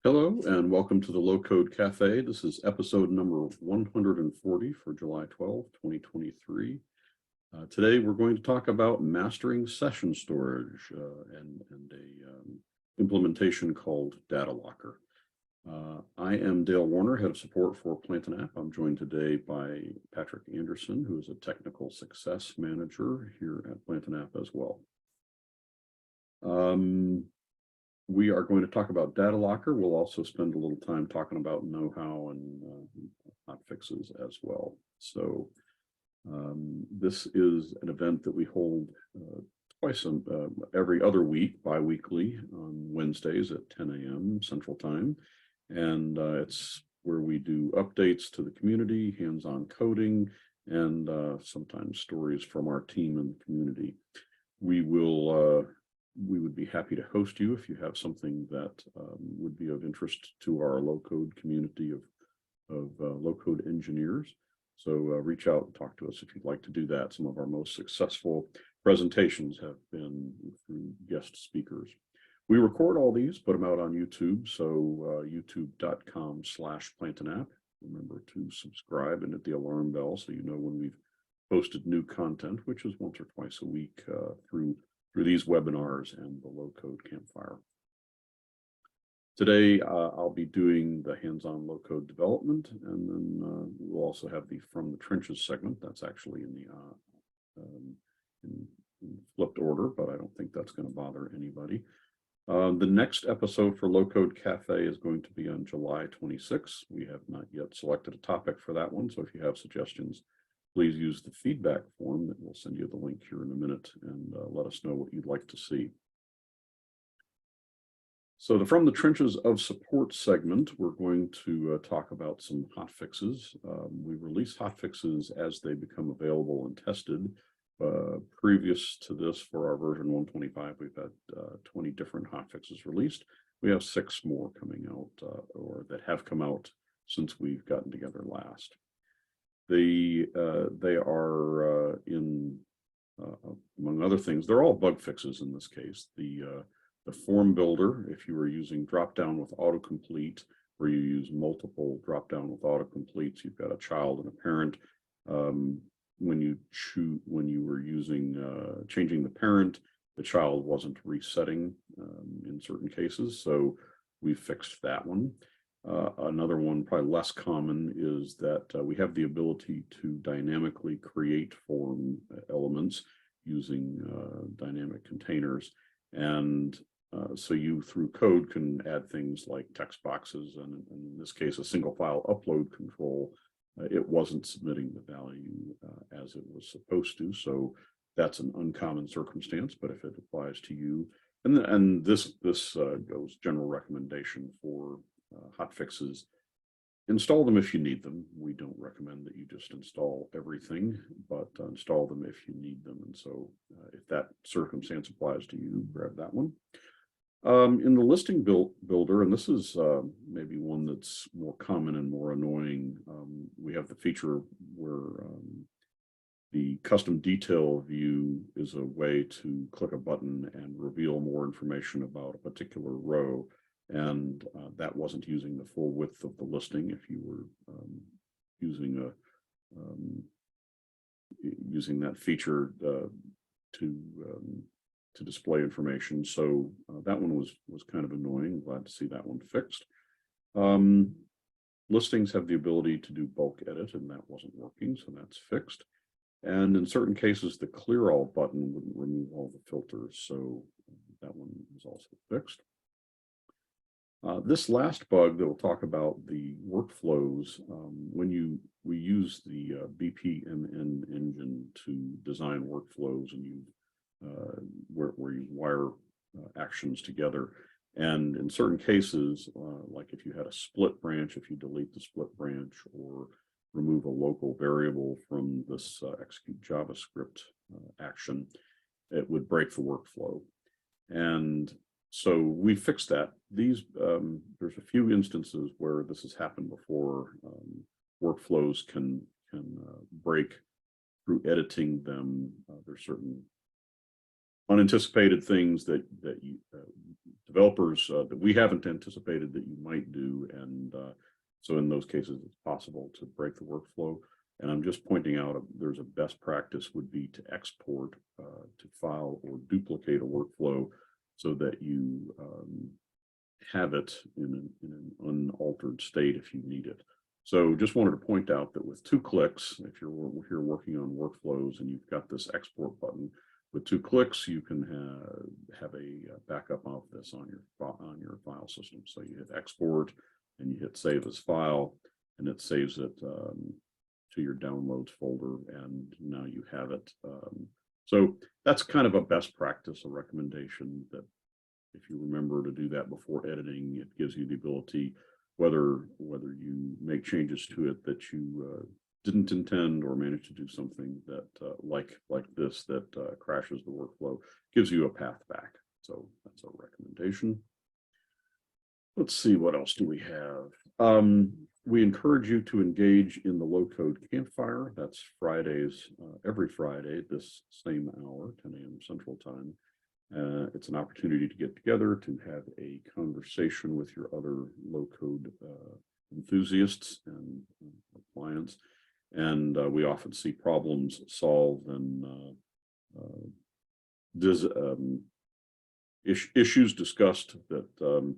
Hello and welcome to the Low Code Cafe. This is episode number 140 for July 12, 2023. Today we're going to talk about mastering session storage and a implementation called DataLocker. I am Dale Warner, Head of Support for Plant and App. I'm joined today by Patrick Anderson, who is a Technical Success Manager here at Plant and App as well. We are going to talk about DataLocker. We'll also spend a little time talking about know-how and hotfixes as well. So this is an event that we hold twice every other week, bi-weekly on Wednesdays at 10 a.m. Central Time. And it's where we do updates to the community, hands-on coding, and sometimes stories from our team in the community. We would be happy to host you if you have something that would be of interest to our low-code community of low-code engineers. So reach out and talk to us if you'd like to do that. Some of our most successful presentations have been through guest speakers. We record all these, put them out on YouTube, so youtube.com/plantandapp. Remember to subscribe and hit the alarm bell so you know when we've posted new content, which is once or twice a week through these webinars and the low-code campfire. Today, I'll be doing the hands-on low-code development, and then we'll also have the From the Trenches segment. That's actually in flipped order, but I don't think that's going to bother anybody. The next episode for Low Code Cafe is going to be on July 26th. We have not yet selected a topic for that one, so if you have suggestions, please use the feedback form that we'll send you the link here in a minute and let us know what you'd like to see. So the From the Trenches of Support segment, we're going to talk about some hotfixes. We release hotfixes as they become available and tested. Previous to this, for our version 125, we've had 20 different hotfixes released. We have 6 more coming out or that have come out since we've gotten together last. They are among other things, they're all bug fixes in this case. The form builder, if you were using drop-down with autocomplete, where you use multiple drop-down with autocompletes, you've got a child and a parent. When you were using changing the parent, the child wasn't resetting in certain cases, so we fixed that one. Another one, probably less common, is that we have the ability to dynamically create form elements using dynamic containers. And so you, through code, can add things like text boxes, and in this case, a single file upload control. It wasn't submitting the value as it was supposed to. So that's an uncommon circumstance, but if it applies to you, and this goes general recommendation for hotfixes, install them if you need them. We don't recommend that you just install everything, but install them if you need them. And so if that circumstance applies to you, grab that one. In the listing builder, and this is maybe one that's more common and more annoying, we have the feature where the custom detail view is a way to click a button and reveal more information about a particular row. And that wasn't using the full width of the listing if you were using that feature to display information. So that one was kind of annoying. Glad to see that one fixed. Listings have the ability to do bulk edit, and that wasn't working, so that's fixed. And in certain cases, the clear all button wouldn't remove all the filters, so that one is also fixed. This last bug that we'll talk about, the workflows, when we use the BPMN engine to design workflows, and where you wire actions together. And in certain cases, like if you had a split branch, if you delete the split branch or remove a local variable from this execute JavaScript action, it would break the workflow. And so we fixed that. There's a few instances where this has happened before. Workflows can break through editing them. There's certain unanticipated things that developers that we haven't anticipated that you might do. And so in those cases, it's possible to break the workflow. And I'm just pointing out there's a best practice would be to export to file or duplicate a workflow so that you have it in an unaltered state if you need it. So just wanted to point out that with 2 clicks, if you're here working on workflows and you've got this export button, with 2 clicks, you can have a backup of this on your file system. So you hit export and you hit save as file, and it saves it to your downloads folder, and now you have it. So that's kind of a best practice, a recommendation that if you remember to do that before editing, it gives you the ability, whether you make changes to it that you didn't intend or manage to do something that like this that crashes the workflow, gives you a path back. So that's a recommendation. Let's see, what else do we have? We encourage you to engage in the low-code campfire. That's Fridays, every Friday at this same hour, 10 a.m. Central Time. It's an opportunity to get together to have a conversation with your other low-code enthusiasts and clients. And we often see problems solved and issues discussed that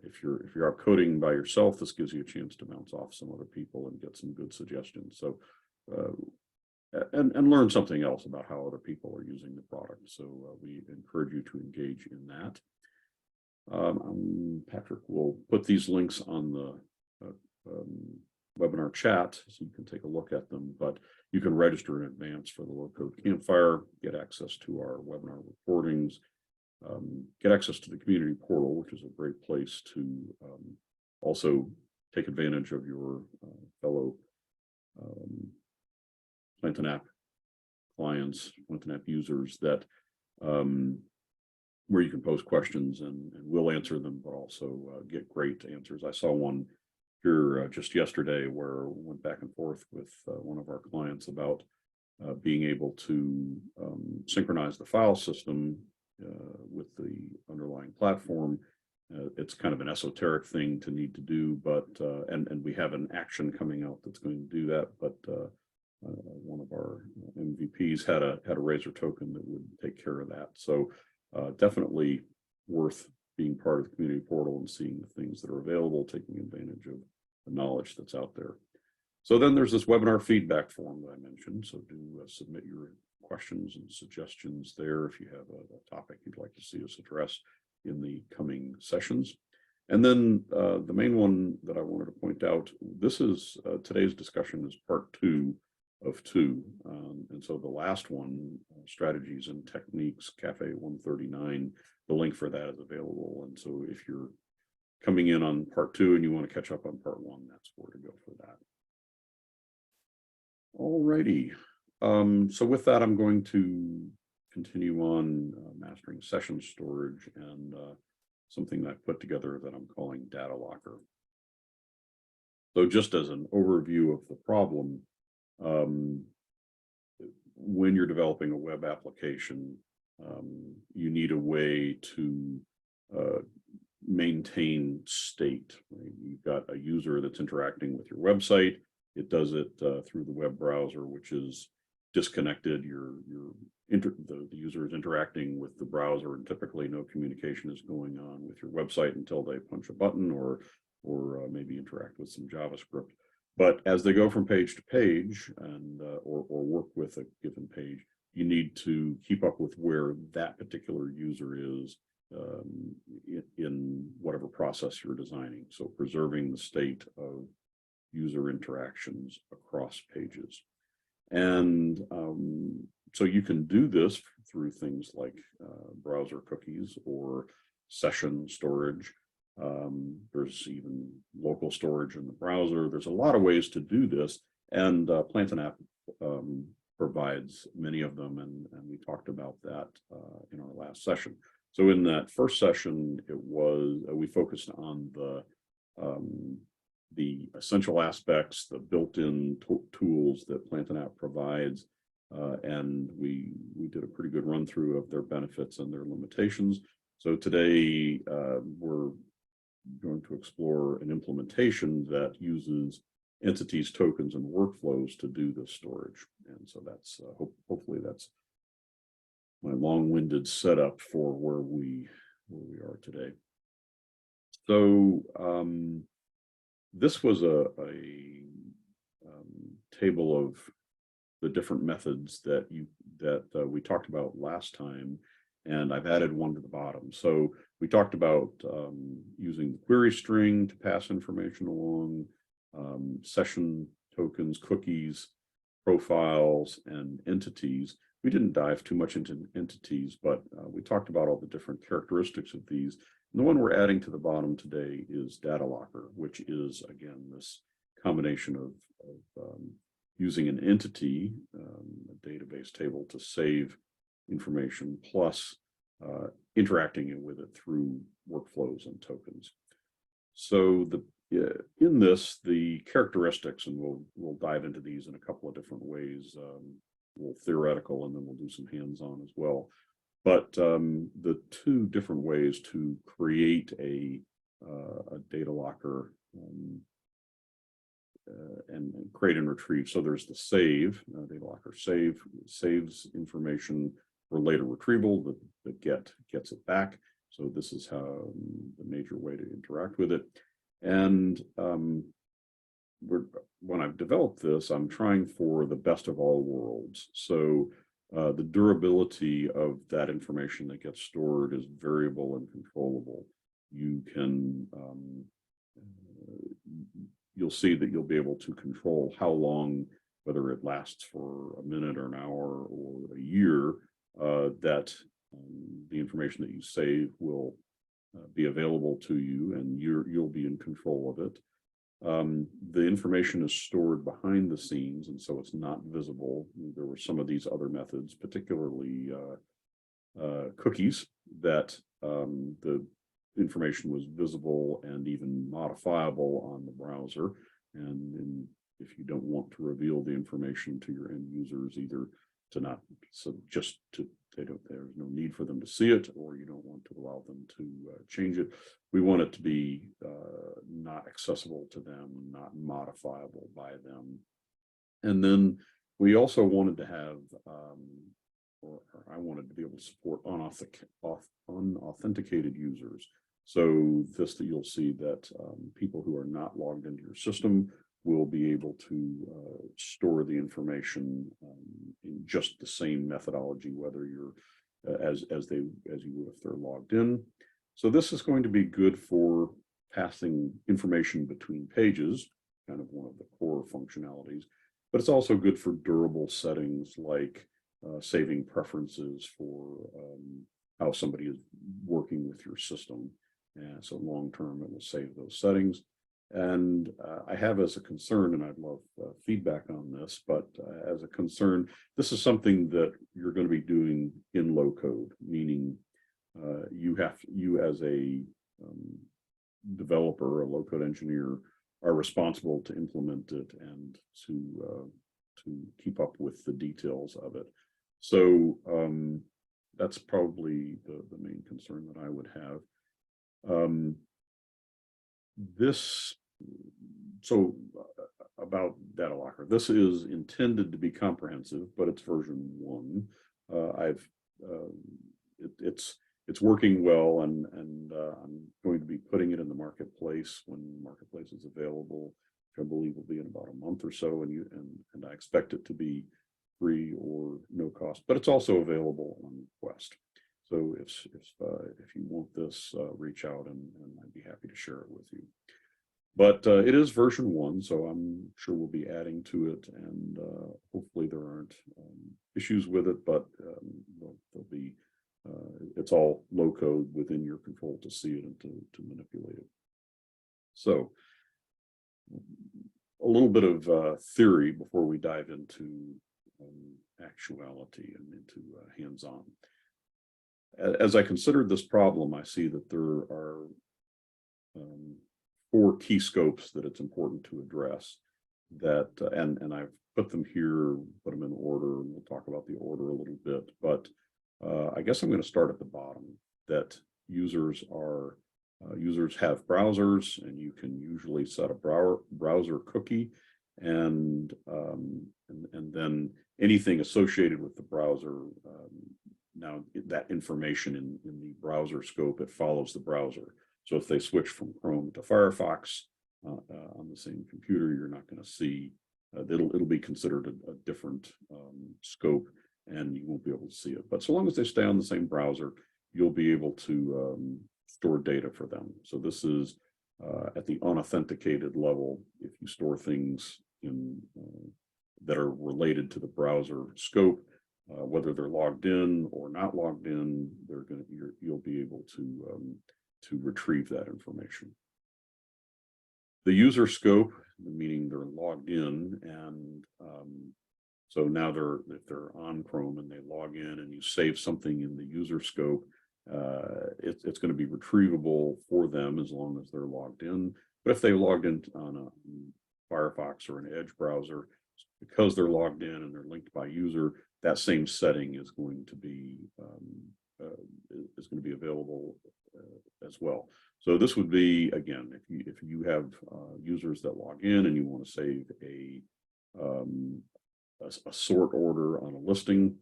if you're out coding by yourself, this gives you a chance to bounce off some other people and get some good suggestions. So and learn something else about how other people are using the product. So we encourage you to engage in that. Patrick will put these links on the webinar chat so you can take a look at them, but you can register in advance for the low-code campfire, get access to our webinar recordings, get access to the community portal, which is a great place to also take advantage of your fellow Plantain app clients, Plantain app users that where you can post questions and we'll answer them, but also get great answers. I saw one here just yesterday where we went back and forth with one of our clients about being able to synchronize the file system with the underlying platform. It's kind of an esoteric thing to need to do, but and we have an action coming out that's going to do that, but one of our MVPs had a Razor token that would take care of that. So definitely worth being part of the community portal and seeing the things that are available, taking advantage of the knowledge that's out there. So then there's this webinar feedback form that I mentioned. So do submit your questions and suggestions there if you have a topic you'd like to see us address in the coming sessions. And then the main one that I wanted to point out, this is today's discussion is part 2 of 2. And so the last one, strategies and techniques, Café 139, the link for that is available. And so if you're coming in on part 2 and you want to catch up on part 1, that's where to go for that. All righty. So with that, I'm going to continue on mastering session storage and something that I put together that I'm calling DataLocker. So just as an overview of the problem, when you're developing a web application, you need a way to maintain state. Right? You've got a user that's interacting with your website. It does it through the web browser, which is disconnected. The user is interacting with the browser, and typically no communication is going on with your website until they punch a button or maybe interact with some JavaScript. But as they go from page to page and or work with a given page, you need to keep up with where that particular user is in whatever process you're designing. So preserving the state of user interactions across pages. And so you can do this through things like browser cookies or session storage. There's even local storage in the browser. There's a lot of ways to do this, and Plantain app provides many of them, and we talked about that in our last session. So in that first session, it was we focused on the essential aspects, the built-in tools that Plantain app provides, and we did a pretty good run through of their benefits and their limitations. So today we're going to explore an implementation that uses entities, tokens, and workflows to do this storage. And so that's hopefully that's my long-winded setup for where we are today. So this was a table of the different methods that we talked about last time, and I've added one to the bottom. So we talked about using the query string to pass information along, session tokens, cookies, profiles, and entities. We didn't dive too much into entities, but we talked about all the different characteristics of these. And the one we're adding to the bottom today is DataLocker, which is, again, this combination of using an entity, a database table to save information, plus interacting with it through workflows and tokens. So in this, the characteristics, and we'll dive into these in a couple of different ways, we'll theoretical, and then we'll do some hands-on as well. But the two different ways to create a DataLocker and create and retrieve. So there's the save, DataLocker saves information for later retrieval. The get gets it back. So this is how the major way to interact with it. And when I've developed this, I'm trying for the best of all worlds. So the durability of that information that gets stored is variable and controllable. You can you'll see that you'll be able to control how long, whether it lasts for a minute or an hour or a year, that the information that you save will be available to you, and you'll be in control of it. The information is stored behind the scenes, and so it's not visible. There were some of these other methods, particularly cookies, that the information was visible and even modifiable on the browser. And if you don't want to reveal the information to your end users, either to not, so just to, there's no need for them to see it, or you don't want to allow them to change it. We want it to be not accessible to them, not modifiable by them. And then we also wanted to have, or I wanted to be able to support unauthenticated users. So this, that you'll see that people who are not logged into your system will be able to store the information in just the same methodology, whether you're as you would if they're logged in. So this is going to be good for passing information between pages, kind of one of the core functionalities, but it's also good for durable settings like saving preferences for how somebody is working with your system. And so long-term, it will save those settings. And I have as a concern, and I'd love feedback on this, but as a concern, this is something that you're going to be doing in low code, meaning you as a developer, a low code engineer, are responsible to implement it and to keep up with the details of it. So that's probably the main concern that I would have. About DataLocker, this is intended to be comprehensive, but it's version 1. It's working well, and I'm going to be putting it in the marketplace when the marketplace is available, which I believe will be in about a month or so, and I expect it to be free or no cost, but it's also available on Quest. So if you want this, reach out and I'd be happy to share it with you. But it is version 1, so I'm sure we'll be adding to it, and hopefully there aren't issues with it, but there'll be, it's all low code within your control to see it and to manipulate it. So a little bit of theory before we dive into actuality and into hands-on. As I considered this problem, I see that there are 4 key scopes that it's important to address, that and I've put them here, put them in order, and we'll talk about the order a little bit, but I guess I'm going to start at the bottom, that users have browsers, and you can usually set a browser cookie, and then anything associated with the browser. Now that information in the browser scope, it follows the browser. So if they switch from Chrome to Firefox on the same computer, you're not going to see. It'll be considered a different scope, and you won't be able to see it. But so long as they stay on the same browser, you'll be able to store data for them. So this is at the unauthenticated level. If you store things in that are related to the browser scope, whether they're logged in or not logged in, you'll be able to retrieve that information. The user scope, meaning they're logged in, and so now if they're on Chrome and they log in and you save something in the user scope, it's going to be retrievable for them as long as they're logged in. But if they logged in on a Firefox or an Edge browser, because they're logged in and they're linked by user, that same setting is going to be available as well. So this would be, again, if you have users that log in and you want to save a sort order on a listing,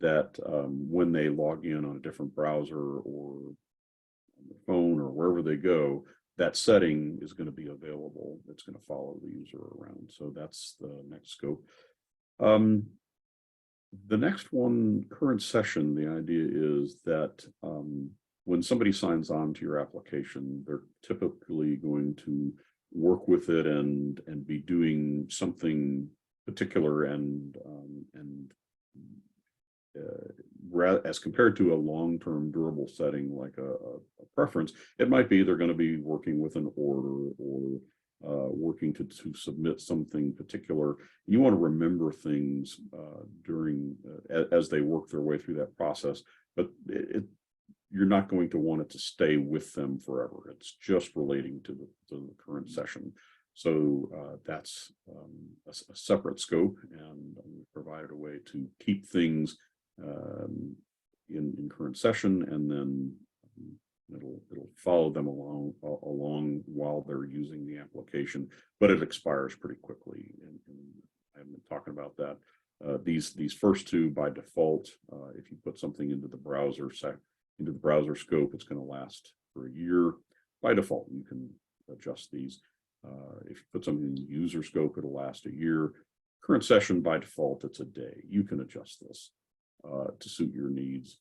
that when they log in on a different browser or on their phone or wherever they go, that setting is going to be available. It's going to follow the user around. So that's the next scope. The next one, current session, the idea is that when somebody signs on to your application, they're typically going to work with it and be doing something particular, and as compared to a long-term durable setting like a preference, it might be they're going to be working with an order or working to submit something particular. You want to remember things during as they work their way through that process, but you're not going to want it to stay with them forever. It's just relating to the current session. So that's a separate scope, and we provided a way to keep things in current session, and then it'll follow them along while they're using the application, but it expires pretty quickly. And I've been talking about that. These first two by default, if you put something into the browser scope, it's going to last for a year. By default, you can adjust these. If you put something in the user scope, it'll last a year. Current session, by default, it's a day. You can adjust this to suit your needs.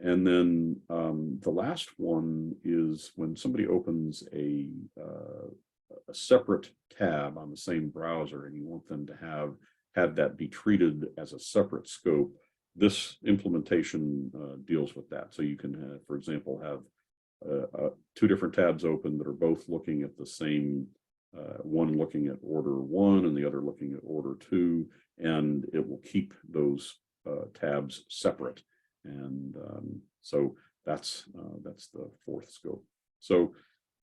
And then the last one is when somebody opens a separate tab on the same browser and you want them to have that be treated as a separate scope. This implementation deals with that. So you can, for example, have two different tabs open that are both looking at the same, one looking at order 1 and the other looking at order 2, and it will keep those tabs separate. And so that's the fourth scope. So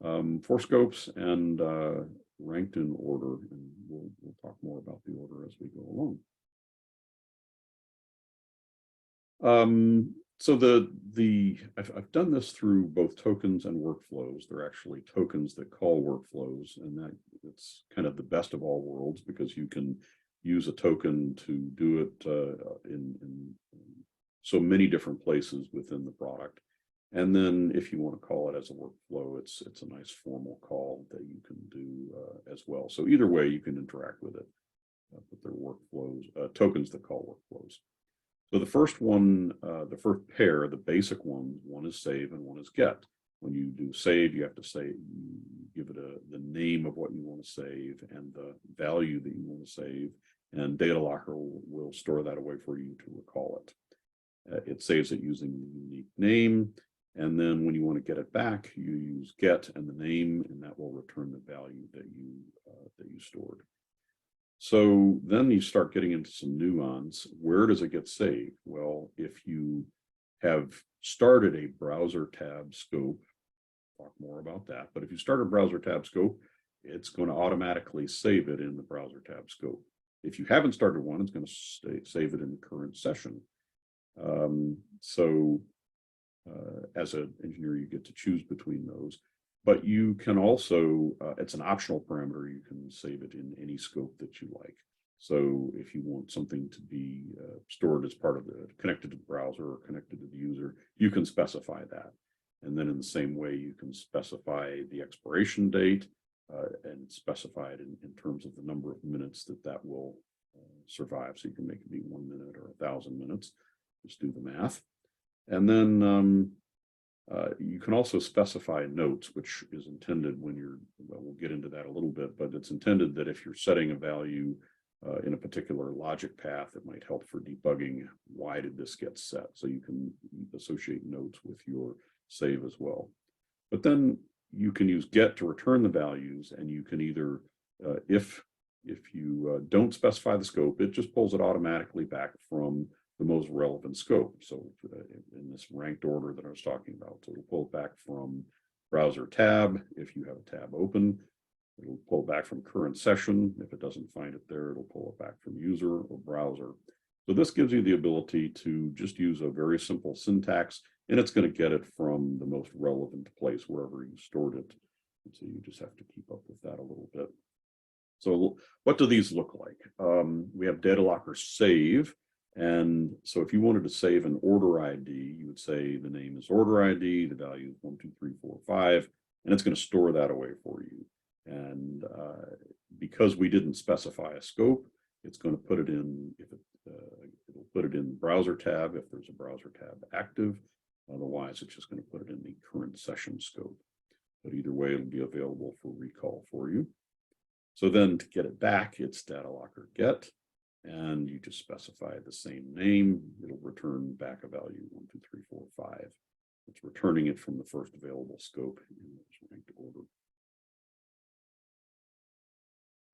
4 scopes and ranked in order, and we'll talk more about the order as we go along. So I've done this through both tokens and workflows. They're actually tokens that call workflows, and it's kind of the best of all worlds, because you can use a token to do it in so many different places within the product. And then if you want to call it as a workflow, it's a nice formal call that you can do as well. So either way, you can interact with it, but they're workflows, tokens that call workflows. So the first one, the first pair, the basic ones, one is save and one is get. When you do save, you have to say, give it the name of what you want to save and the value that you want to save, and DataLocker will store that away for you to recall it. It saves it using the unique name, and then when you want to get it back, you use get and the name, and that will return the value that you stored. So then you start getting into some nuance. Where does it get saved? Well, if you have started a browser tab scope, talk more about that, but if you start a browser tab scope, it's going to automatically save it in the browser tab scope. If you haven't started one, it's going to save it in the current session. So as an engineer, you get to choose between those. But you can also, it's an optional parameter, you can save it in any scope that you like. So if you want something to be stored as part of connected to the browser or connected to the user, you can specify that. And then in the same way, you can specify the expiration date and specify it in terms of the number of minutes that will survive. So you can make it be 1 minute or 1,000 minutes. Just do the math. And then you can also specify notes, which is intended when well, we'll get into that a little bit, but it's intended that if you're setting a value in a particular logic path, it might help for debugging. Why did this get set? So you can associate notes with your save as well. But then you can use get to return the values, and you can either, if you don't specify the scope, it just pulls it automatically back from the most relevant scope. So in this ranked order that I was talking about, so it'll pull it back from browser tab if you have a tab open. It'll pull back from current session. If it doesn't find it there, it'll pull it back from user or browser. So this gives you the ability to just use a very simple syntax, and it's going to get it from the most relevant place wherever you stored it. And so you just have to keep up with that a little bit. So what do these look like? We have DataLocker save. And so if you wanted to save an order ID, you would say the name is order ID, the value is 1, 2, 3, 4, 5, and it's going to store that away for you. And because we didn't specify a scope, it's going to put it in, it'll put it in the browser tab if there's a browser tab active. Otherwise, it's just going to put it in the current session scope. But either way, it'll be available for recall for you. So then to get it back, it's DataLocker get, and you just specify the same name. It'll return back a value 1, 2, 3, 4, 5. It's returning it from the first available scope in this ranked order.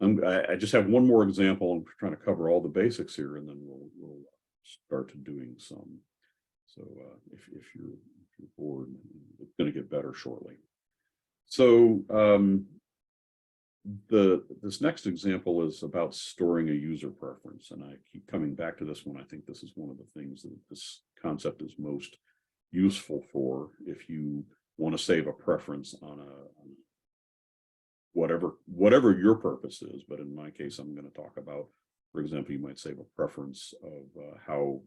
I just have one more example. I'm trying to cover all the basics here, and then we'll start doing some. So if you're bored, it's going to get better shortly. So this next example is about storing a user preference, and I keep coming back to this one. I think this is one of the things that this concept is most useful for if you want to save a preference on whatever your purpose is. But in my case, I'm going to talk about, for example, you might save a preference of how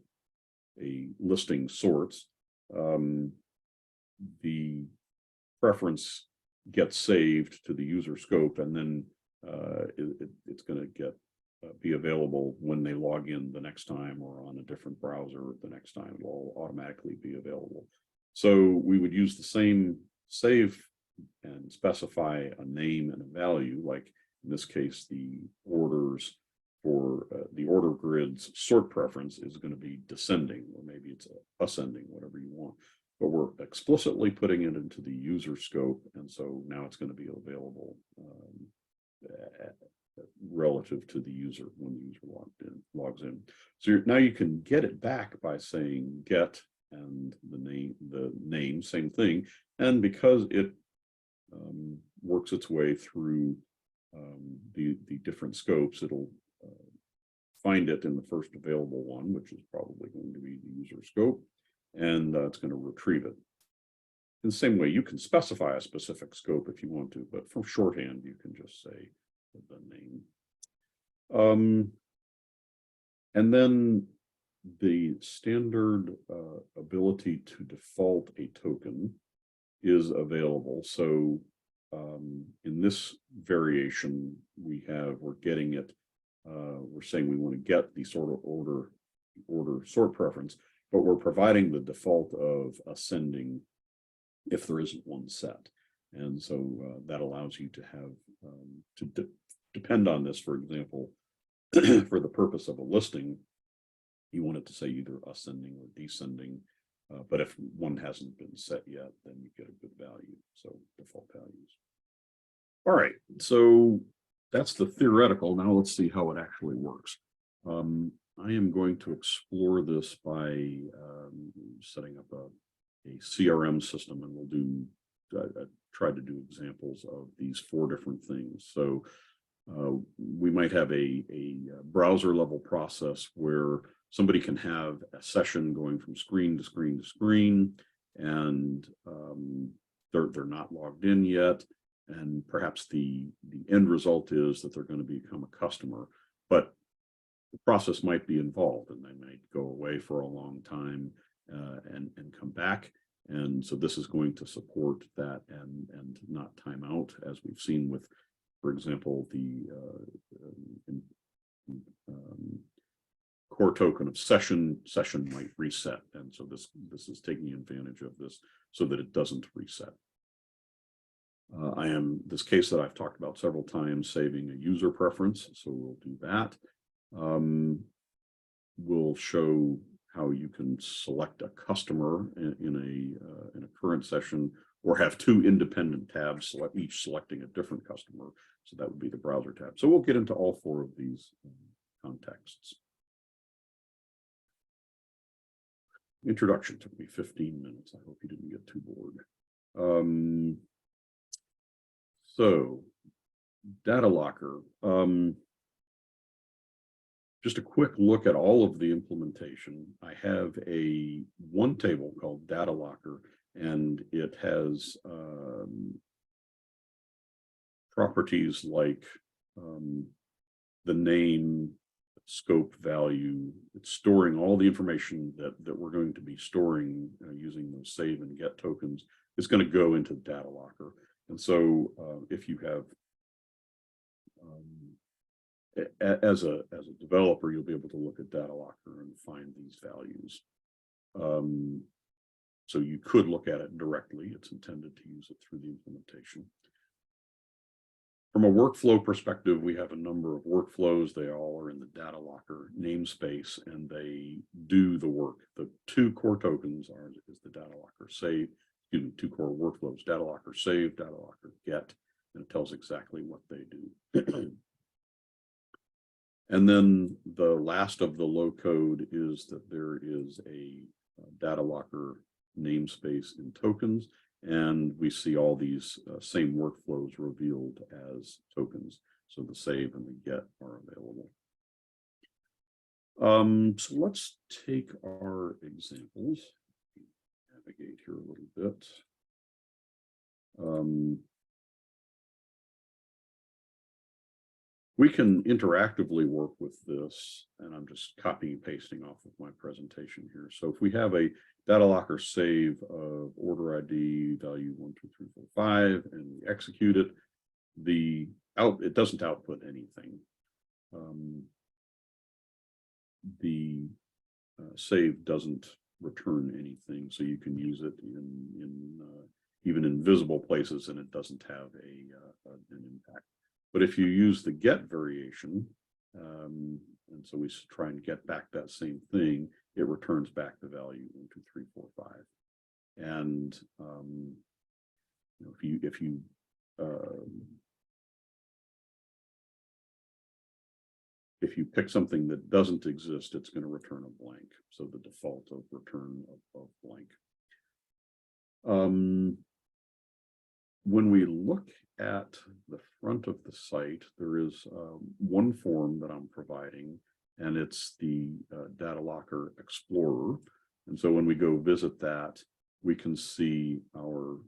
a listing sorts. The preference gets saved to the user scope, and then it's going to be available when they log in the next time, or on a different browser the next time. It'll automatically be available. So we would use the same save and specify a name and a value. Like in this case, the orders for the order grid's sort preference is going to be descending, or maybe it's ascending, whatever you want. But we're explicitly putting it into the user scope, and so now it's going to be available relative to the user when the user logs in. So now you can get it back by saying get and the name, same thing. And because it works its way through the different scopes, it'll find it in the first available one, which is probably going to be the user scope, and it's going to retrieve it. In the same way, you can specify a specific scope if you want to, but for shorthand, you can just say the name. And then the standard ability to default a token is available. So in this variation, we're getting it, we're saying we want to get the sort of order sort preference, but we're providing the default of ascending if there isn't one set. And so that allows you to have depend on this. For example, for the purpose of a listing, you want it to say either ascending or descending. But if one hasn't been set yet, then you get a good value. So default values. All right, so that's the theoretical. Now let's see how it actually works. I am going to explore this by setting up a CRM system, and we'll do try to do examples of these 4 different things. So we might have a browser level process where somebody can have a session going from screen to screen to screen, and they're not logged in yet, and perhaps the end result is that they're going to become a customer, but the process might be involved, and they might go away for a long time and come back. And so this is going to support that and not time out, as we've seen with, for example, the core token of session might reset. And so this is taking advantage of this so that it doesn't reset. I am, this case that I've talked about several times, saving a user preference. So we'll do that. We'll show how you can select a customer in a current session, or have two independent tabs, each selecting a different customer. So that would be the browser tab. So we'll get into all four of these contexts. Introduction took me 15 minutes. I hope you didn't get too bored. So DataLocker. Just a quick look at all of the implementation. I have one table called DataLocker, and it has properties like the name, scope, value. It's storing all the information that we're going to be storing using those save and get tokens. It's going to go into DataLocker. And so if you have as a developer, you'll be able to look at DataLocker and find these values. So you could look at it directly. It's intended to use it through the implementation. From a workflow perspective, we have a number of workflows. They all are in the DataLocker namespace, and they do the work. The two core tokens is the DataLocker save, excuse me, two core workflows, DataLocker save, DataLocker get, and it tells exactly what they do. And then the last of the low code is that there is a DataLocker namespace in tokens, and we see all these same workflows revealed as tokens. So the save and the get are available. So let's take our examples. Navigate here a little bit. We can interactively work with this, and I'm just copying and pasting off of my presentation here. So if we have a DataLocker save of order ID value 1, 2, 3, 4, 5, and we execute it, it doesn't output anything. The save doesn't return anything, so you can use it even in visible places, and it doesn't have an impact. But if you use the get variation, and so we try and get back that same thing, it returns back the value 1, 2, 3, 4, 5. And if you pick something that doesn't exist, it's going to return a blank. So the default of return of blank. When we look at the front of the site, there is one form that I'm providing, and it's the DataLocker Explorer. And so when we go visit that, we can see the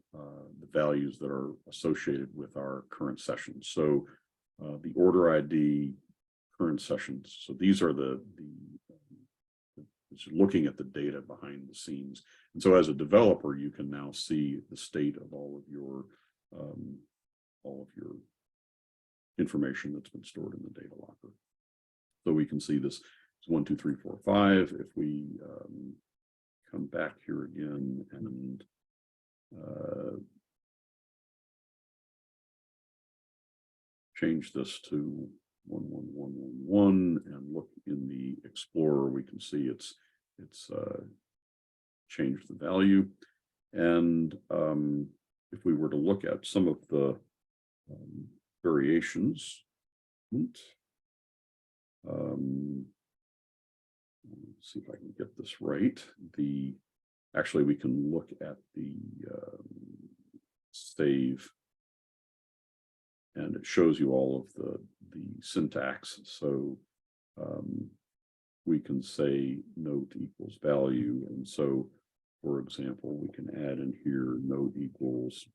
values that are associated with our current sessions. So the order ID, current sessions. So these are it's looking at the data behind the scenes. And so as a developer, you can now see the state of all of your information that's been stored in the DataLocker. So we can see this is 1, 2, 3, 4, 5. If we come back here again and change this to 1, 1, 1, 1, 1, and look in the Explorer, we can see it's changed the value. And if we were to look at some of the variations, let's see if I can get this right. Actually, we can look at the save, and it shows you all of the syntax. So we can say note equals value, and so for example, we can add in here note equals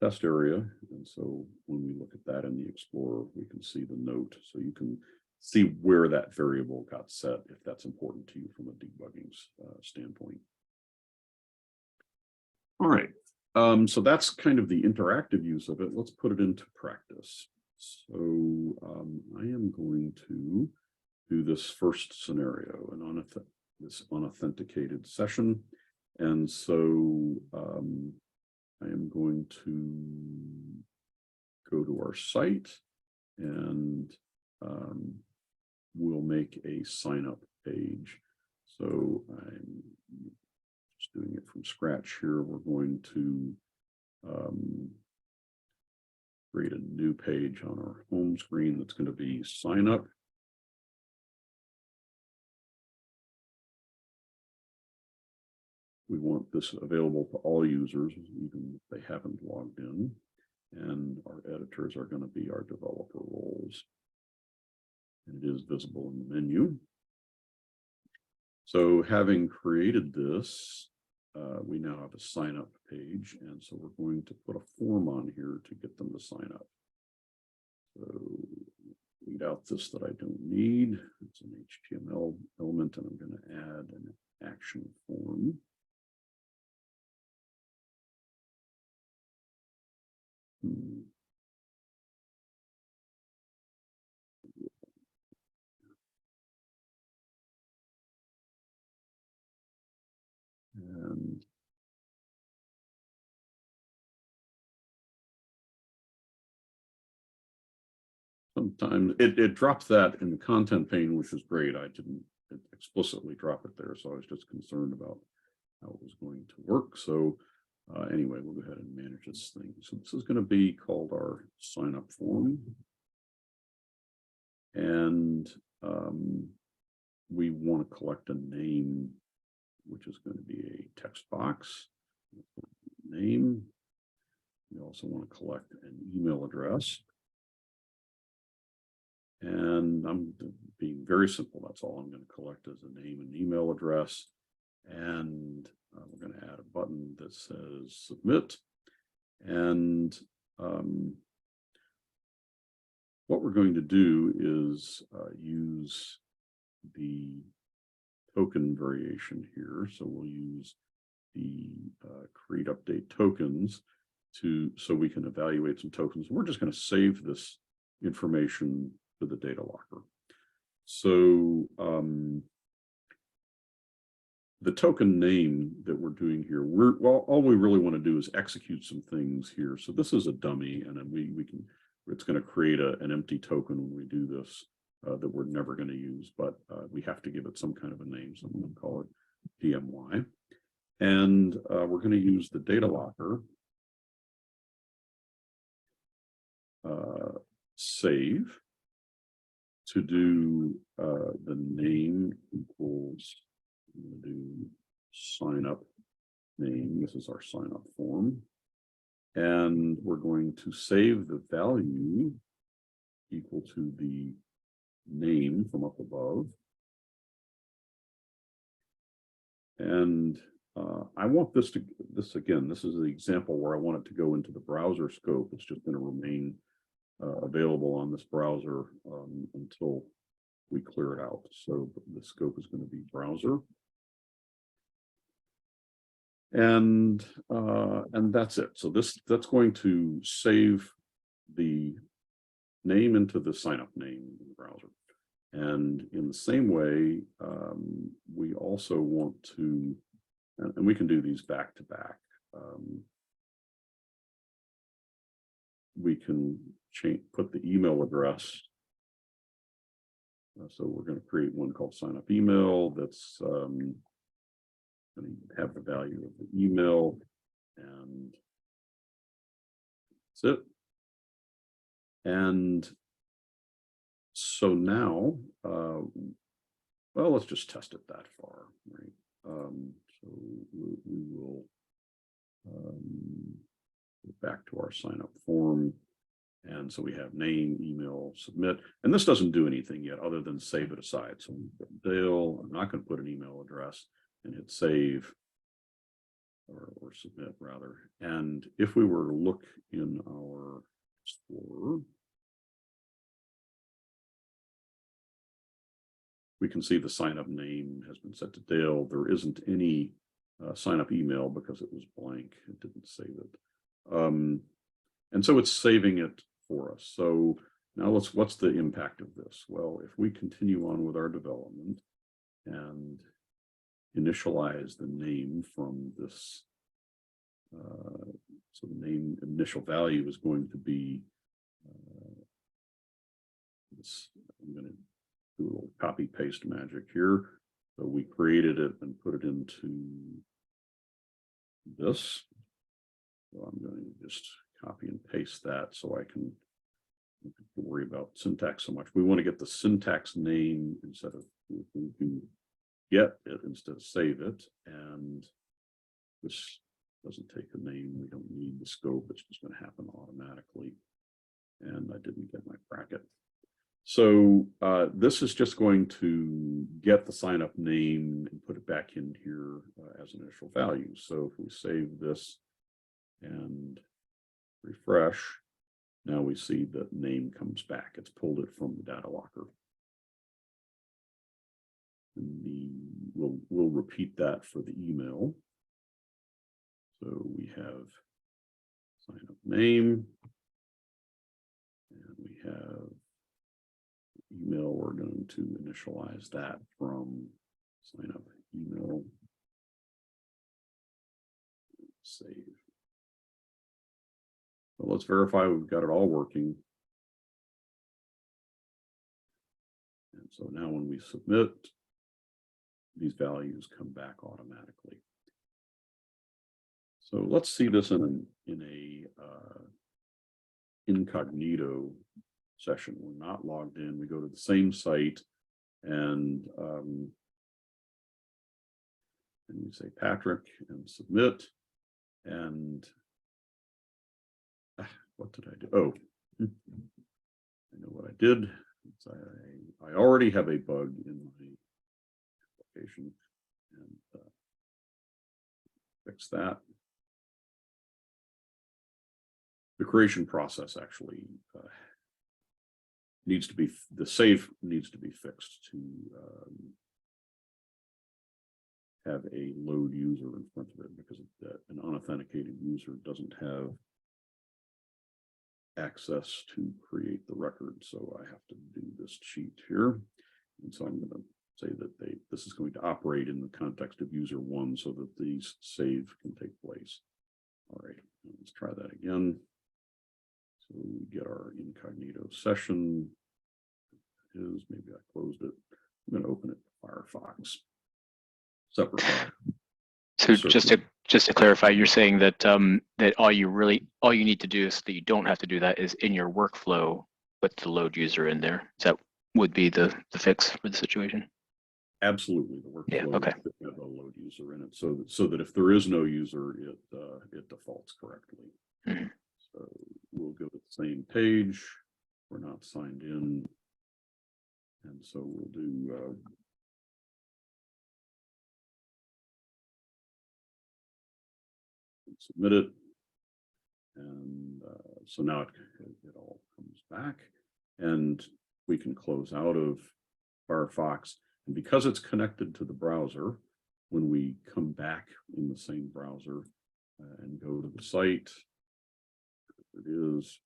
test area. And so when we look at that in the Explorer, we can see the note. So you can see where that variable got set if that's important to you from a debugging standpoint. All right. So that's kind of the interactive use of it. Let's put it into practice. So I am going to do this first scenario, this unauthenticated session. And so I am going to go to our site and we'll make a sign up page. So I'm just doing it from scratch here. We're going to create a new page on our home screen that's going to be sign up. We want this available to all users, even if they haven't logged in. And our editors are going to be our developer roles. And it is visible in the menu. So having created this, we now have a sign up page. And so we're going to put a form on here to get them to sign up. So read out this that I don't need. It's an HTML element, and I'm going to add an action form. And sometimes it drops that in the content pane, which is great. I didn't explicitly drop it there, so I was just concerned about how it was going to work. So anyway, we'll go ahead and manage this thing. So this is going to be called our sign up form. And we want to collect a name, which is going to be a text box. Name. We also want to collect an email address. And I'm being very simple. That's all I'm going to collect is a name and email address. And we're going to add a button that says submit. And what we're going to do is use the token variation here. So we'll use the create update tokens so we can evaluate some tokens. We're just going to save this information to the DataLocker. So the token name that we're doing here, all we really want to do is execute some things here. So this is a dummy, and then it's going to create an empty token when we do this that we're never going to use, but we have to give it some kind of a name. So I'm going to call it DMY. And we're going to use the DataLocker save to do the name equals, I'm going to do sign up name. This is our sign up form. And we're going to save the value equal to the name from up above. And I want this is the example where I want it to go into the browser scope. It's just going to remain available on this browser until we clear it out. So the scope is going to be browser. And that's it. So that's going to save the name into the sign-up name in the browser. And in the same way, we also want to, and we can do these back to back. We can put the email address. So we're going to create one called sign up email that's going to have the value of the email, and that's it. And so now, well, let's just test it that far, right? So we will go back to our sign up form, And so we have name, email, submit, and this doesn't do anything yet other than save it aside. So Dale, I'm not going to put an email address and hit save or submit rather. And if we were to look in our Explorer, we can see the sign up name has been set to Dale. There isn't any sign up email because it was blank. It didn't save it. And so it's saving it for us. So now what's the impact of this? Well, if we continue on with our development and initialize the name from this, so the name initial value is going to be this. I'm going to do a little copy paste magic here. So we created it and put it into this. So I'm going to just copy and paste that so I can worry about syntax so much. We want to get the syntax name instead of we can get it instead of save it. And this doesn't take a name. We don't need the scope. It's just going to happen automatically. And I didn't get my bracket. So this is just going to get the sign up name and put it back in here as an initial value. So if we save this and refresh, now we see that name comes back. It's pulled it from the DataLocker. And we'll repeat that for the email. So we have sign up name, and we have email. We're going to initialize that from sign up email. Save. So let's verify we've got it all working. And so now when we submit, these values come back automatically. So let's see this in a incognito session. We're not logged in. We go to the same site and we say Patrick and submit. And what did I do? Oh, I know what I did. I already have a bug in my application and fix that. The creation process actually needs to be, the save needs to be fixed to have a load user in front of it, because an unauthenticated user doesn't have access to create the record. So I have to do this cheat here. And so I'm going to say that this is going to operate in the context of user one so that these save can take place. All right, let's try that again. So we get our incognito session. Maybe I closed it. I'm going to open it in Firefox. Separate file. So just to clarify, you're saying that that all you need to do, so that you don't have to do that, is in your workflow put the load user in there. That would be the fix for the situation. Absolutely, the workflow. Yeah, okay. Have a load user in it, so that if there is no user, it defaults correctly. Mm-hmm. So we'll go to the same page. We're not signed in, and so we'll do. Submit it, and so now it all comes back, and we can close out of Firefox. And because it's connected to the browser, when we come back in the same browser and go to the site, it is,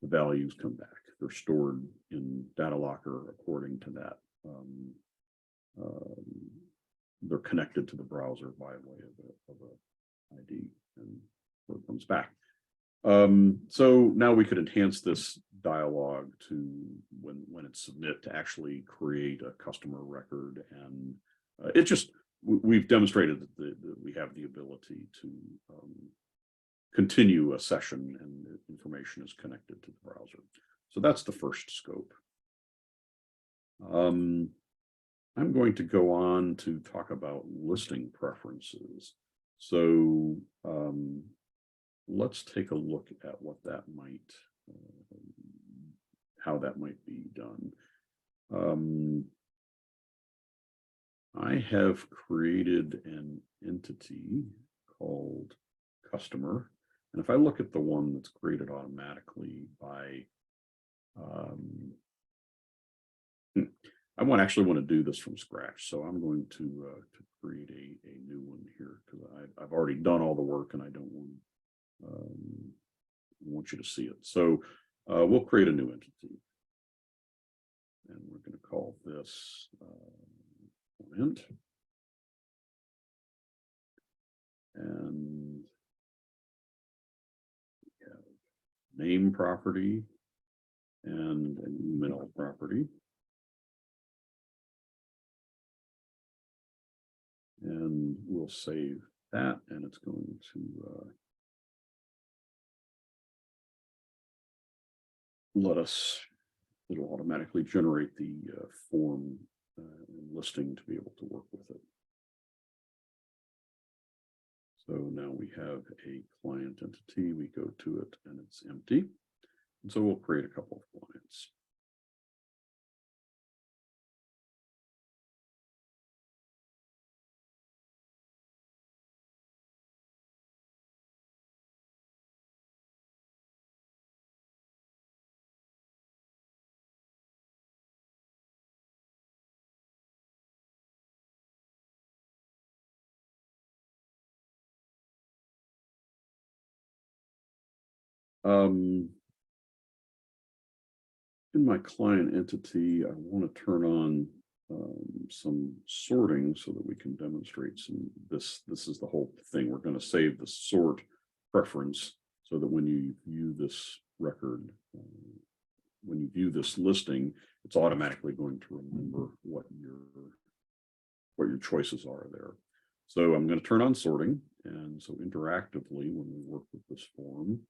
the values come back. They're stored in DataLocker according to that. They're connected to the browser by way of a ID, and so it comes back. So now we could enhance this dialog to when it's submit to actually create a customer record, and it just we've demonstrated that we have the ability to continue a session and the information is connected to the browser. So that's the first scope. I'm going to go on to talk about listing preferences. So let's take a look at what that might, how that might be done. I have created an entity called customer. And if I look at the one that's created automatically by, I actually want to do this from scratch. So I'm going to create a new one here because I've already done all the work and I don't want you to see it. So we'll create a new entity. And we're going to call this int. And we have name property and an email property. And we'll save that, and it's going to it'll automatically generate the form and listing to be able to work with it. So now we have a client entity, we go to it and it's empty. And so we'll create a couple of clients. In my client entity, I want to turn on some sorting so that we can demonstrate some, this is the whole thing. We're going to save the sort preference so that when you view this record, when you view this listing, it's automatically going to remember what your choices are there. So I'm going to turn on sorting. And so interactively, when we work with this form,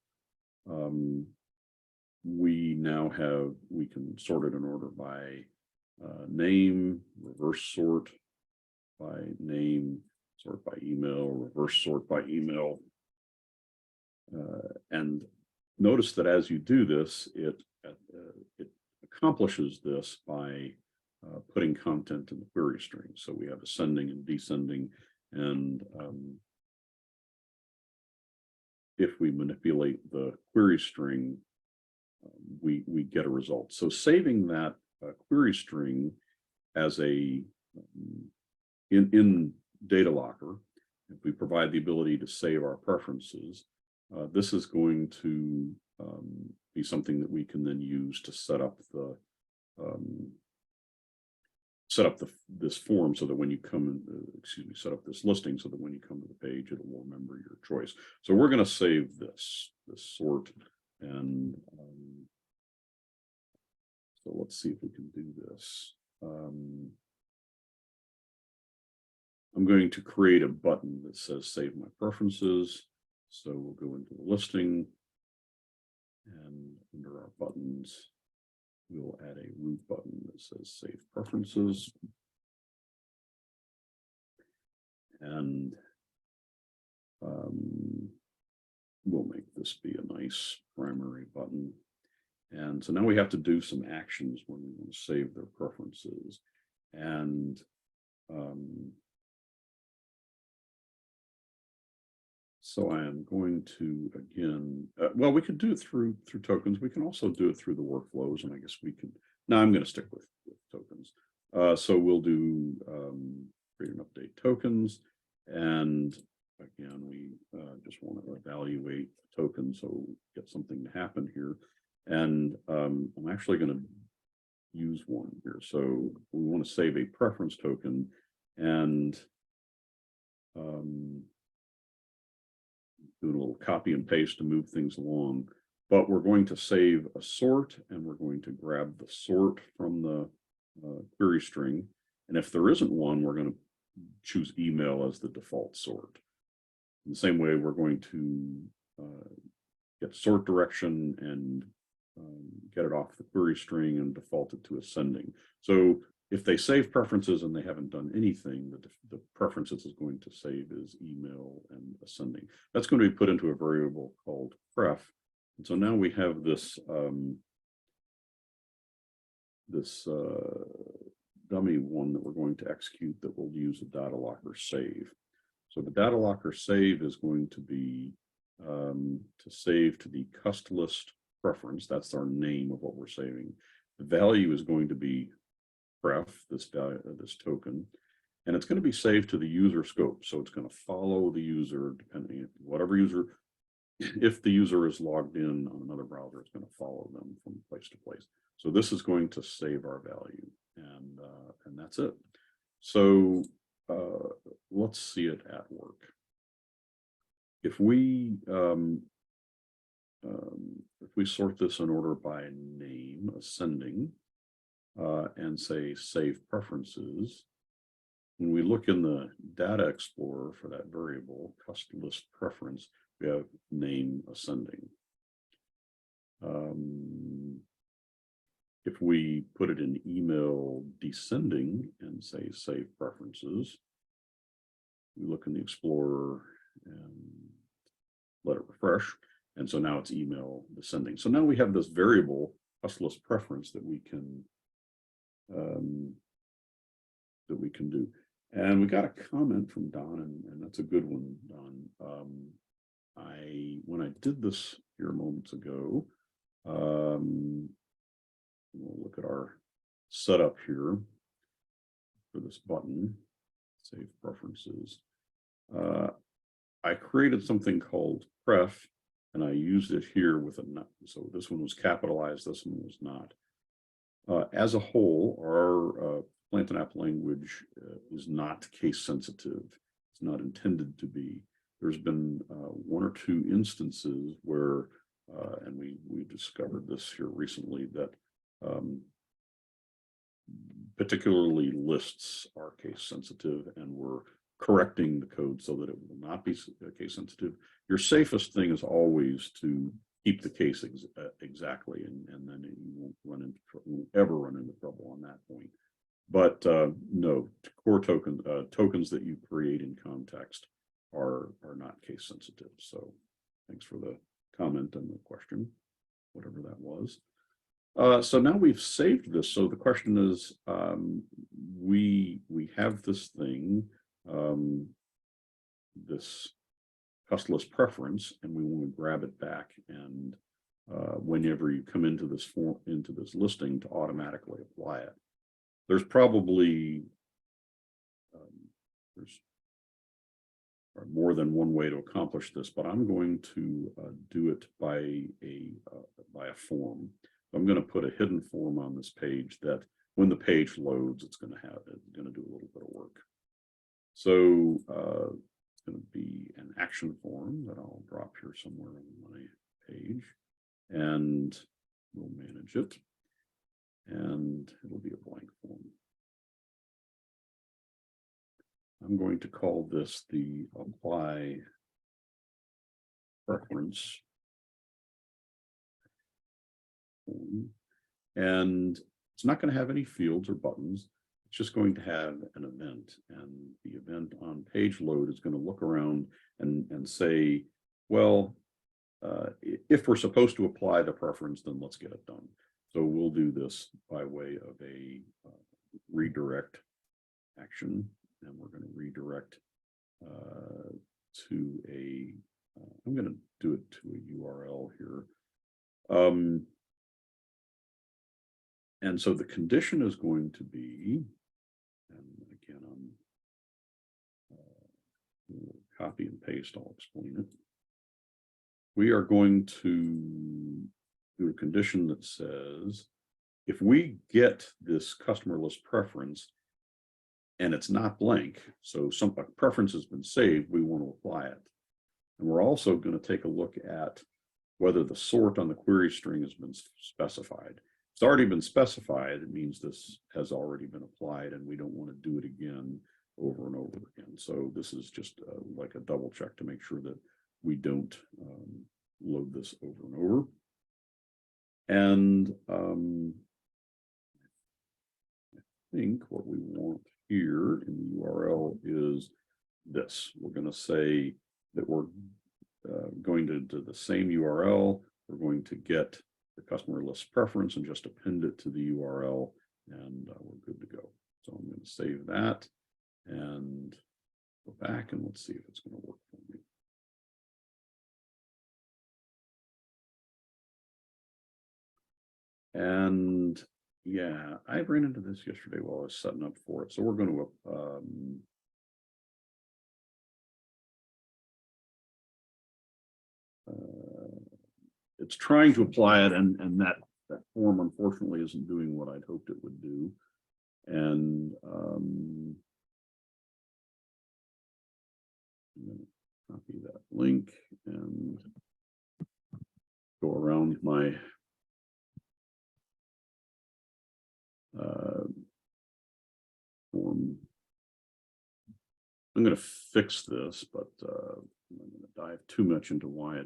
we can sort it in order by name, reverse sort by name, sort by email, reverse sort by email. And notice that as you do this, it accomplishes this by putting content in the query string. So we have ascending and descending, and if we manipulate the query string, we get a result. So saving that query string as a in DataLocker, if we provide the ability to save our preferences, this is going to be something that we can then use to set up this form so that when you come in, set up this listing so that when you come to the page, it will remember your choice. So we're going to save this sort, and so let's see if we can do this. I'm going to create a button that says save my preferences. So we'll go into the listing, and under our buttons, we'll add a root button that says save preferences. And we'll make this be a nice primary button. And so now we have to do some actions when we want to save their preferences. And so I am going to, again, well, we could do it through tokens. We can also do it through the workflows, and I guess we can. No, I'm going to stick with tokens. So we'll do create and update tokens. And again, we just want to evaluate the token, so get something to happen here. And I'm actually going to use one here. So we want to save a preference token, and do a little copy and paste to move things along. But we're going to save a sort, and we're going to grab the sort from the query string. And if there isn't one, we're going to choose email as the default sort. In the same way, we're going to get sort direction and get it off the query string and default it to ascending. So if they save preferences and they haven't done anything, the preferences is going to save is email and ascending. That's going to be put into a variable called pref. And so now we have this dummy one that we're going to execute that will use a DataLocker save. So the DataLocker save is going to be to save to the cust list preference. That's our name of what we're saving. The value is going to be pref, this value, this token, and it's going to be saved to the user scope. So it's going to follow the user, depending on whatever user. If the user is logged in on another browser, it's going to follow them from place to place. So this is going to save our value, and that's it. So let's see it at work. If we sort this in order by name, ascending, and say save preferences, when we look in the data explorer for that variable, cust list preference, we have name ascending. If we put it in email descending and say save preferences, we look in the explorer and let it refresh. And so now it's email descending. So now we have this variable cust list preference that we can do. And we got a comment from Don, and that's a good one, Don. When I did this here moments ago, we'll look at our setup here for this button, save preferences. I created something called pref, and I used it here with a not. So this one was capitalized, this one was not. As a whole, our plant and app language is not case sensitive. It's not intended to be. There's been one or two instances where, and we discovered this here recently, that particularly lists are case sensitive, and we're correcting the code so that it will not be case sensitive. Your safest thing is always to keep the case exactly, and then you won't ever run into trouble on that point. But no, core tokens that you create in context are not case sensitive. So thanks for the comment and the question, whatever that was. So now we've saved this. So the question is, we have this thing, this cust list preference, and we want to grab it back. And whenever you come into this listing, to automatically apply it. There's probably there's more than one way to accomplish this, but I'm going to do it by a form. I'm going to put a hidden form on this page that when the page loads, it's going to do a little bit of work. So it's going to be an action form that I'll drop here somewhere on my page, and we'll manage it. And it'll be a blank form. I'm going to call this the apply preference form. And it's not going to have any fields or buttons. It's just going to have an event. And the event on page load is going to look around and say, well, if we're supposed to apply the preference, then let's get it done. So we'll do this by way of a redirect action, and we're going to redirect to a, I'm going to do it to a URL here. And so the condition is going to be, and again, copy and paste, I'll explain it. We are going to do a condition that says, if we get this customer list preference and it's not blank, so some preference has been saved, we want to apply it. And we're also going to take a look at whether the sort on the query string has been specified. If it's already been specified, it means this has already been applied, and we don't want to do it again over and over again. So this is just like a double check to make sure that we don't load this over and over. And I think what we want here in the URL is this. We're going to say that we're going to the same URL. We're going to get the customer list preference and just append it to the URL, and we're good to go. So I'm going to save that and go back, and let's see if it's going to work for me. And yeah, I ran into this yesterday while I was setting up for it. So we're going to it's trying to apply it, and that form unfortunately isn't doing what I'd hoped it would do. And I'm going to copy that link and go around my form. I'm going to fix this, but I'm going to dive too much into why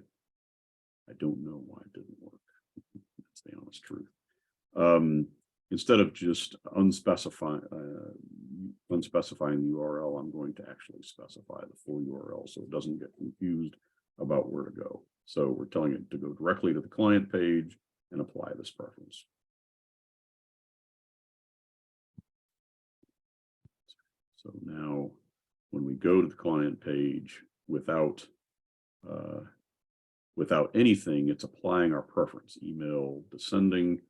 I don't know why it didn't work. That's the honest truth. Instead of just unspecifying the URL, I'm going to actually specify the full URL so it doesn't get confused about where to go. So we're telling it to go directly to the client page and apply this preference. So now when we go to the client page without anything, it's applying our preference, email descending.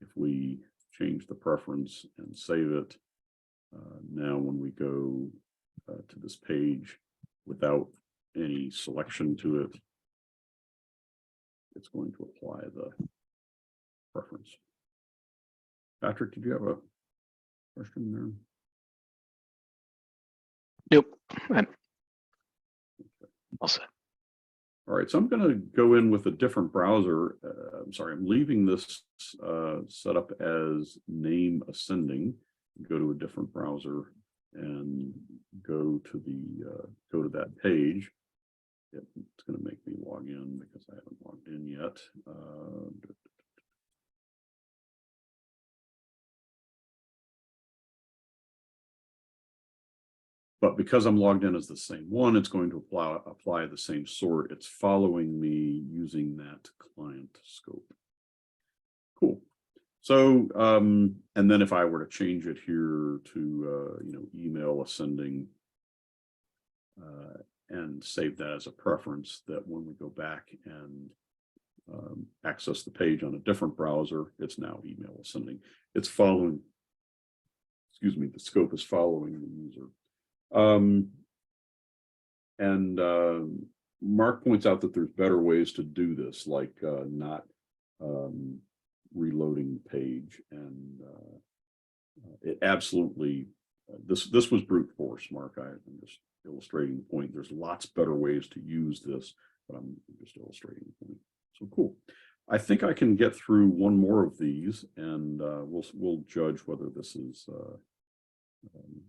If we change the preference and save it, now when we go to this page without any selection to it, it's going to apply the preference. Patrick, did you have a question there? Nope. I'm all set. All right, so I'm going to go in with a different browser. I'm sorry, I'm leaving this set up as name ascending. Go to a different browser and go to that page. It's going to make me log in because I haven't logged in yet. But because I'm logged in as the same one, it's going to apply the same sort. It's following me using that client scope. Cool. So, and then if I were to change it here to, email ascending and save that as a preference, that when we go back and access the page on a different browser, it's now email ascending. It's following, the scope is following the user. Mark points out that there's better ways to do this, like not reloading the page, and it absolutely this was brute force, Mark. I'm just illustrating the point. There's lots better ways to use this, but I'm just illustrating the point. So cool. I think I can get through one more of these, and we'll judge whether this is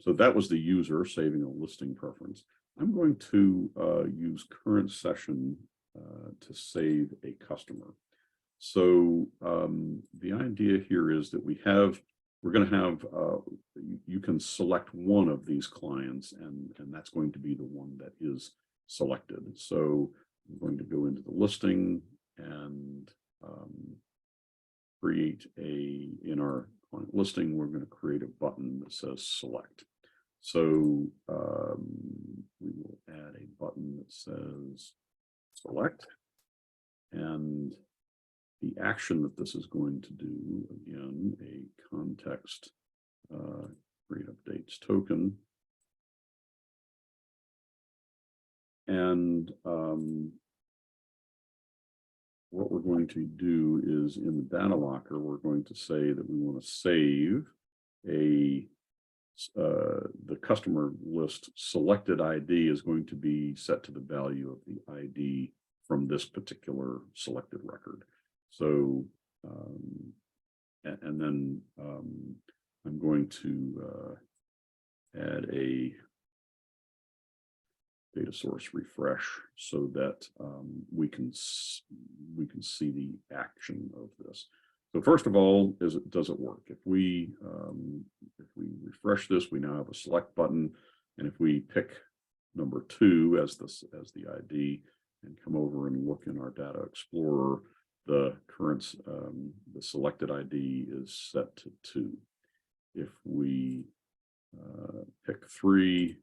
so that was the user saving a listing preference. I'm going to use current session to save a customer. So the idea here is that we're going to have, you can select one of these clients, and that's going to be the one that is selected. So I'm going to go into the listing and create in our client listing, we're going to create a button that says select. So we will add a button that says select, and the action that this is going to do, again, a context create updates token. And what we're going to do is in the DataLocker, we're going to say that we want to save the customer list selected ID is going to be set to the value of the ID from this particular selected record. So, and then I'm going to add a data source refresh so that we can see the action of this. So first of all, does it work? If we refresh this, we now have a select button, and if we pick number 2 as the ID and come over and look in our Data Explorer, the current the selected ID is set to 2. If we pick 3,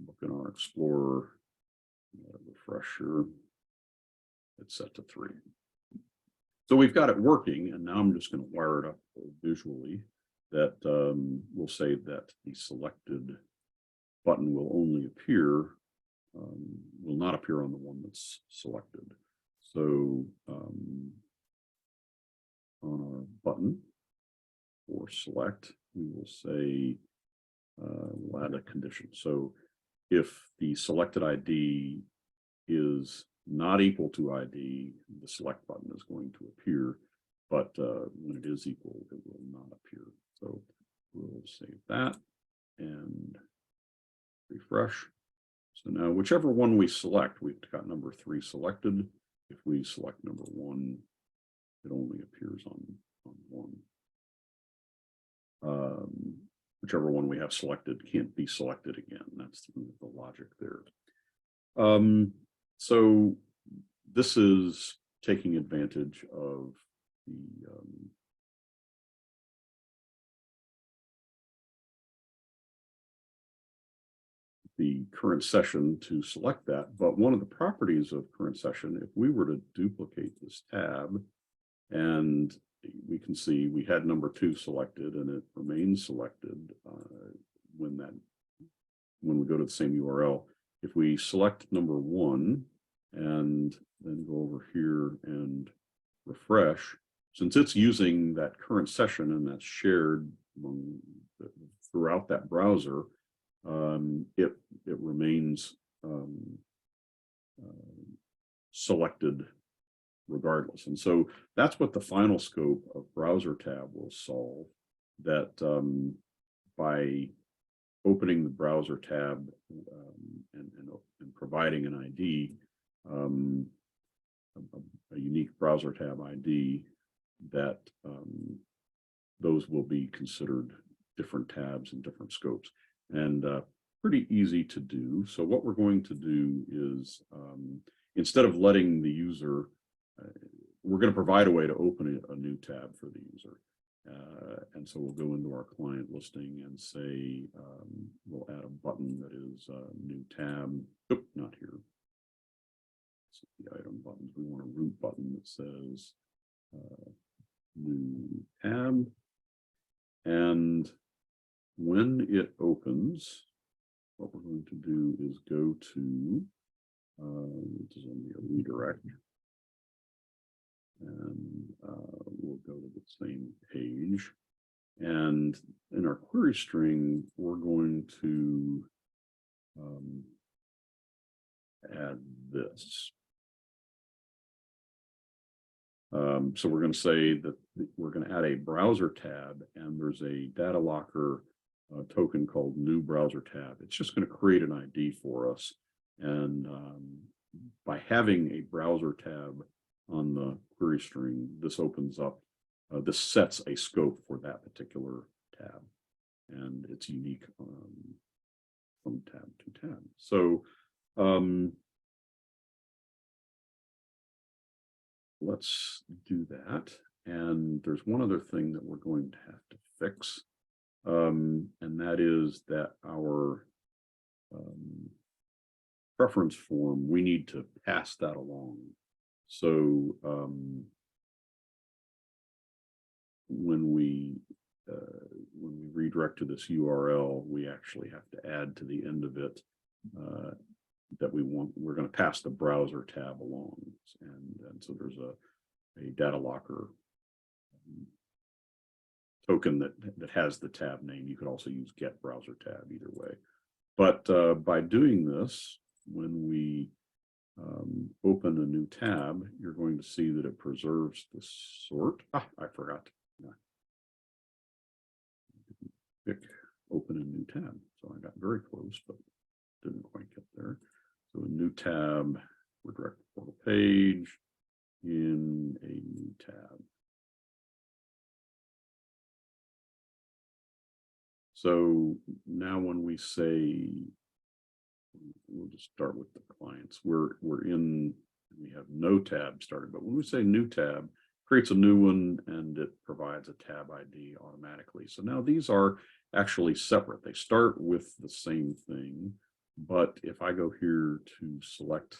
look in our Explorer, refresher, it's set to 3. So we've got it working, and now I'm just going to wire it up visually that will say that the selected button will only appear, will not appear on the one that's selected. So on our button for select, we will say, we'll add a condition. So if the selected ID is not equal to ID, the select button is going to appear, but when it is equal, it will not appear. So we'll save that and refresh. So now whichever one we select, we've got number 3 selected. If we select number 1, it only appears on 1. Whichever one we have selected can't be selected again. That's the logic there. So this is taking advantage of the current session to select that. But one of the properties of current session, if we were to duplicate this tab, and we can see we had number 2 selected and it remains selected when we go to the same URL. If we select number 1 and then go over here and refresh, since it's using that current session and that's shared throughout that browser, it remains selected regardless. And so that's what the final scope of browser tab will solve, that by opening the browser tab and providing an ID, a unique browser tab ID, that those will be considered different tabs and different scopes, and pretty easy to do. So what we're going to do is, instead of letting the user, we're going to provide a way to open a new tab for the user. And so we'll go into our client listing and say, we'll add a button that is new tab. Oop, not here. So the item buttons, we want a root button that says new tab. And when it opens, what we're going to do is go to, this is only a redirect. And we'll go to the same page. And in our query string, we're going to add this. So we're going to say that we're going to add a browser tab, and there's a DataLocker token called new browser tab. It's just going to create an ID for us. And by having a browser tab on the query string, this opens up, this sets a scope for that particular tab, and it's unique from tab to tab. So let's do that. And there's one other thing that we're going to have to fix, and that is that our preference form, we need to pass that along. So when we redirect to this URL, we actually have to add to the end of it that we're going to pass the browser tab along, and so there's a DataLocker token that has the tab name. You could also use get browser tab, either way. But by doing this, when we open a new tab, you're going to see that it preserves the sort. I forgot. Yeah. Pick open a new tab. So I got very close, but didn't quite get there. So a new tab, redirect the portal page in a new tab. So now when we say, we'll just start with the clients. We have no tab started, but when we say new tab, creates a new one and it provides a tab ID automatically. So now these are actually separate. They start with the same thing, but if I go here to select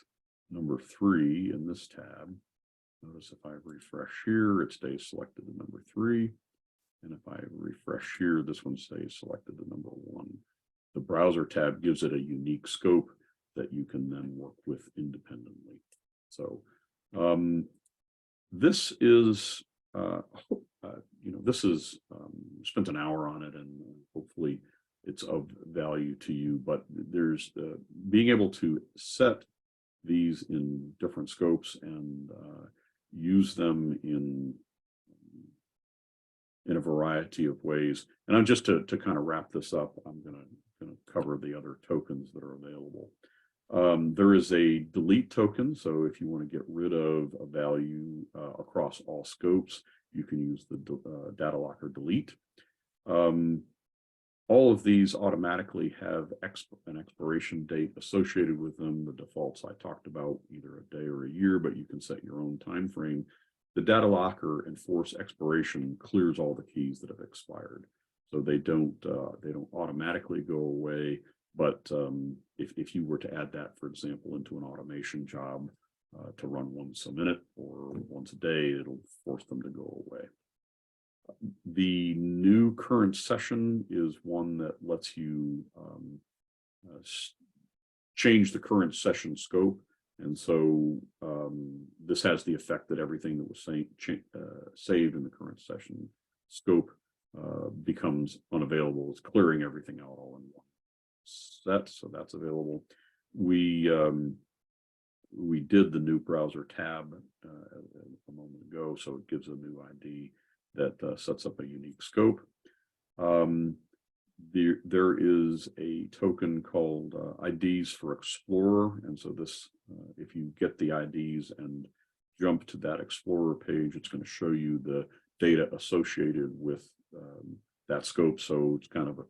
number 3 in this tab, notice if I refresh here, it stays selected to number 3. And if I refresh here, this one stays selected to number 1. The browser tab gives it a unique scope that you can then work with independently. So this is, this is spent an hour on it, and hopefully it's of value to you. But there's being able to set these in different scopes and use them in a variety of ways. And I'm just to kind of wrap this up, I'm going to cover the other tokens that are available. There is a delete token. So if you want to get rid of a value across all scopes, you can use the DataLocker delete. All of these automatically have an expiration date associated with them. The defaults I talked about, either a day or a year, but you can set your own time frame. The DataLocker enforce expiration clears all the keys that have expired, so they don't automatically go away. But if you were to add that, for example, into an automation job to run once a minute or once a day, it'll force them to go away. The new current session is one that lets you change the current session scope. And so this has the effect that everything that was saved in the current session scope becomes unavailable. It's clearing everything out all in one set, so that's available. We did the new browser tab a moment ago, so it gives a new ID that sets up a unique scope. There is a token called IDs for Explorer, and so this, if you get the IDs and jump to that Explorer page, it's going to show you the data associated with that scope. So it's kind of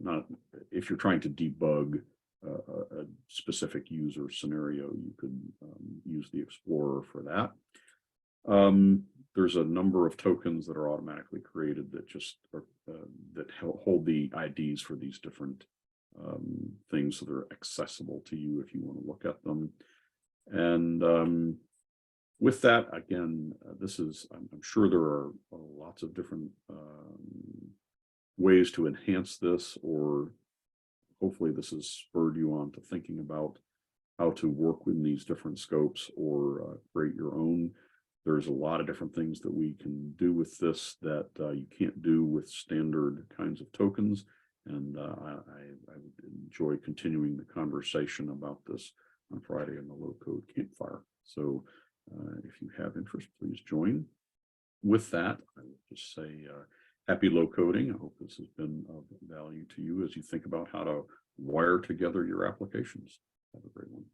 not, if you're trying to debug a specific user scenario, you could use the Explorer for that. There's a number of tokens that are automatically created that just are, that hold the IDs for these different things, so they're accessible to you if you want to look at them. And with that, again, this is, I'm sure there are lots of different ways to enhance this, or hopefully this has spurred you on to thinking about how to work with these different scopes or create your own. There's a lot of different things that we can do with this that you can't do with standard kinds of tokens. And I would enjoy continuing the conversation about this on Friday in the Low Code Campfire. So if you have interest, please join. With that, I will just say happy low coding. I hope this has been of value to you as you think about how to wire together your applications. Have a great one.